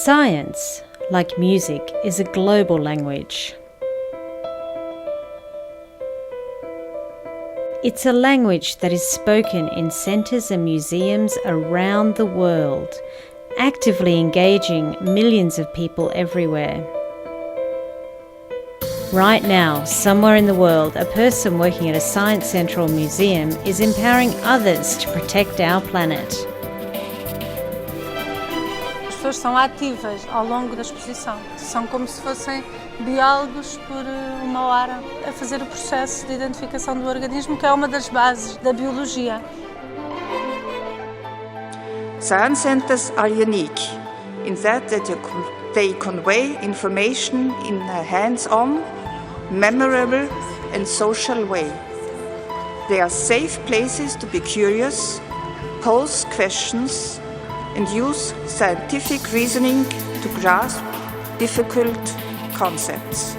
Science, like music, is a global language. It's a language that is spoken in centres and museums around the world, actively engaging millions of people everywhere. Right now, somewhere in the world, a person working at a science centre or museum is empowering others to protect our planet. As pessoas são ativas ao longo da exposição. São como se fossem biólogos por uma hora a fazer o processo de identificação do organismo, que é uma das bases da biologia. Science centers are unique in that they convey information in a hands-on, memorable and social way. They are safe places to be curious, pose questions and use scientific reasoning to grasp difficult concepts.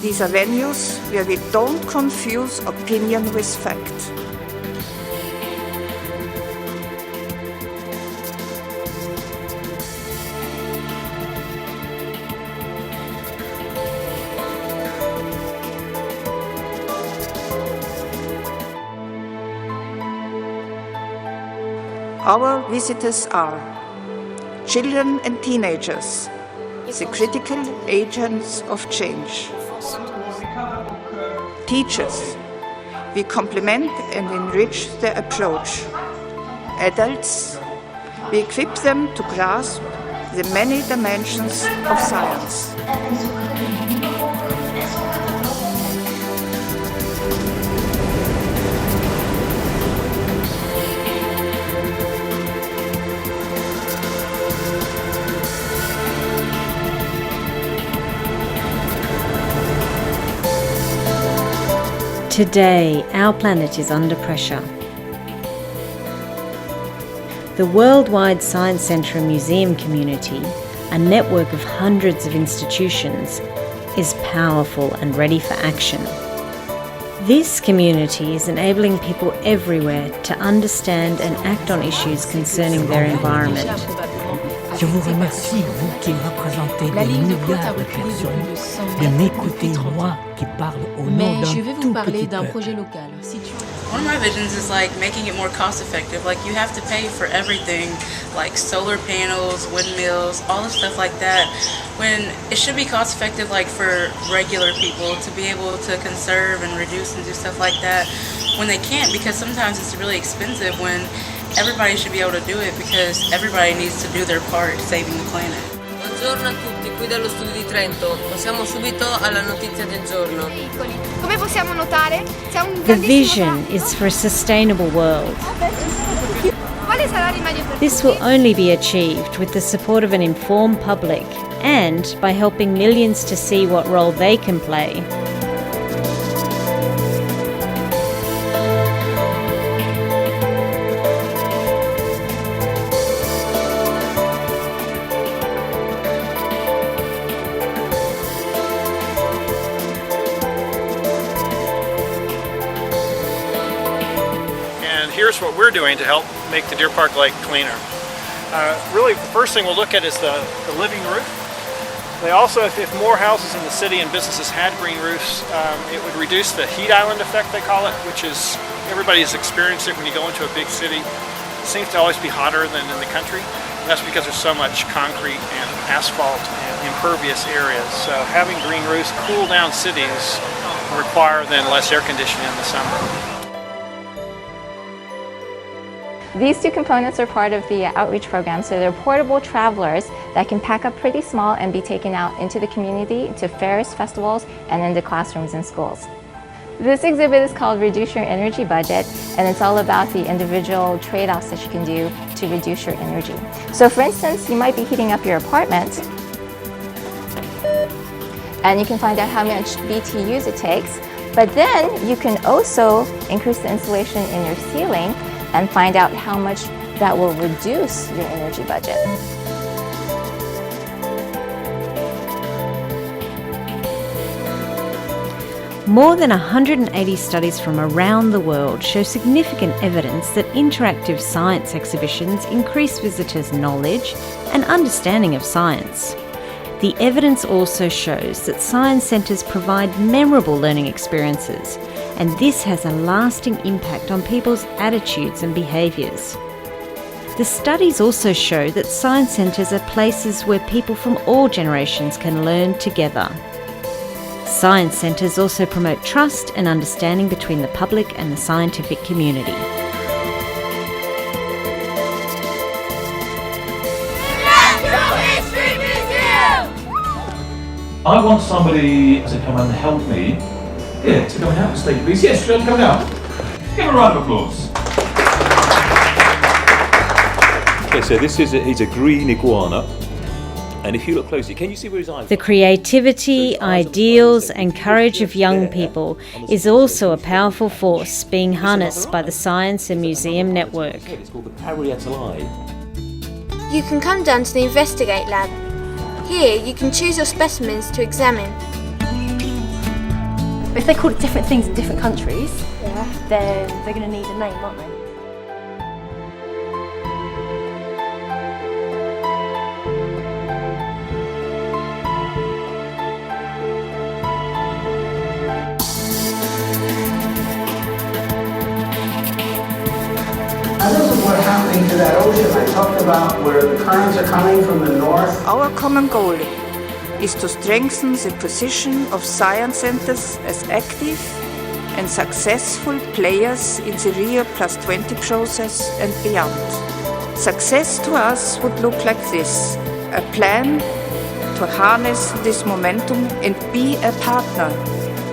These are venues where we don't confuse opinion with fact. Our visitors are children and teenagers, the critical agents of change. Teachers, we complement and enrich their approach. Adults, we equip them to grasp the many dimensions of science. Today, our planet is under pressure. The worldwide Science Centre and Museum community, a network of hundreds of institutions, is powerful and ready for action. This community is enabling people everywhere to understand and act on issues concerning their environment. Je vous remercie, vous qui représentez des milliards de personnes, de m'écouter moi qui parle au nom d'un tout petit peuple. One of my visions is like making it more cost effective. Like you have to pay for everything, like solar panels, windmills, all the stuff like that, when it should be cost effective like for regular people to be able to conserve and reduce and do stuff like that when they can't, because sometimes it's really expensive when everybody should be able to do it because everybody needs to do their part saving the planet. Buongiorno a tutti, qui dallo studio di Trento. Passiamo subito alla notizia del giorno. Come possiamo notare, c'è un The vision is for a sustainable world. Quale sarà il rimedio per This will only be achieved with the support of an informed public and by helping millions to see what role they can play. Here's what we're doing to help make the Deer Park Lake cleaner. Really, the first thing we'll look at is the living roof. They also, if more houses in the city and businesses had green roofs, it would reduce the heat island effect, they call it, which is, everybody's experienced it when you go into a big city. It seems to always be hotter than in the country. And that's because there's so much concrete and asphalt and impervious areas. So having green roofs cool down cities require then less air conditioning in the summer. These two components are part of the outreach program, so they're portable travelers that can pack up pretty small and be taken out into the community, to fairs, festivals, and into classrooms and schools. This exhibit is called Reduce Your Energy Budget, and it's all about the individual trade-offs that you can do to reduce your energy. So for instance, you might be heating up your apartment, and you can find out how much BTUs it takes, but then you can also increase the insulation in your ceiling and find out how much that will reduce your energy budget. More than 180 studies from around the world show significant evidence that interactive science exhibitions increase visitors' knowledge and understanding of science. The evidence also shows that science centres provide memorable learning experiences, and this has a lasting impact on people's attitudes and behaviours. The studies also show that science centres are places where people from all generations can learn together. Science centres also promote trust and understanding between the public and the scientific community. I want somebody to come and help me. Here, to come and help the stage, please. Yes, come down. Give a round of applause. Okay, so he's a green iguana. And if you look closely, can you see where his eyes are? The creativity, ideals and courage of young people is also a powerful force being harnessed by the Science and Museum Network. It's called the parietal eye. You can come down to the Investigate Lab. Here you can choose your specimens to examine. If they call it different things in different countries, then they're going to need a name, aren't they? This is what's happening to that ocean. I talked about where the currents are coming from the north. Our common goal is to strengthen the position of science centers as active and successful players in the RIO+20 process and beyond. Success to us would look like this: a plan to harness this momentum and be a partner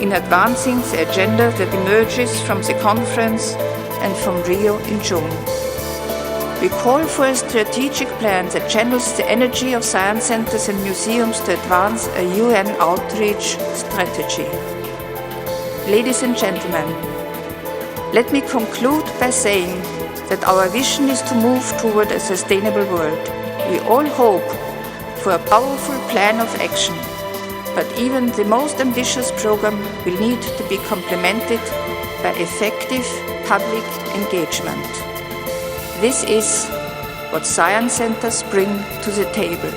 in advancing the agenda that emerges from the conference and from Rio in June. We call for a strategic plan that channels the energy of science centers and museums to advance a UN outreach strategy. Ladies and gentlemen, let me conclude by saying that our vision is to move toward a sustainable world. We all hope for a powerful plan of action, but even the most ambitious program will need to be complemented by effective public engagement. This is what science centers bring to the table.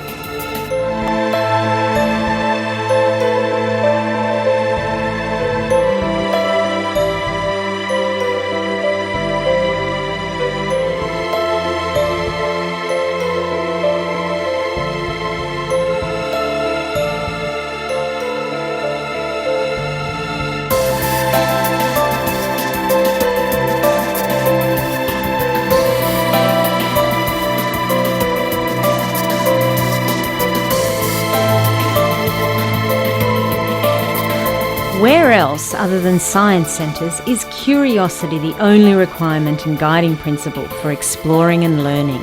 Where else, other than science centres, is curiosity the only requirement and guiding principle for exploring and learning?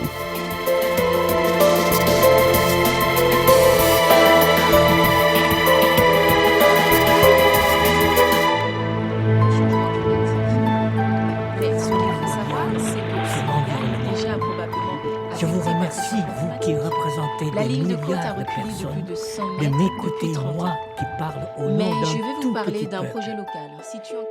Je vous remercie, vous qui représentez des milliards de personnes, de m'écouter moi qui parle au nom d'un tout petit peuple. Mais je vais vous parler d'un projet local situé en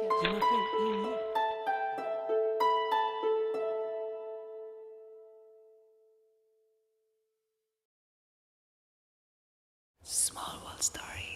Small World Story.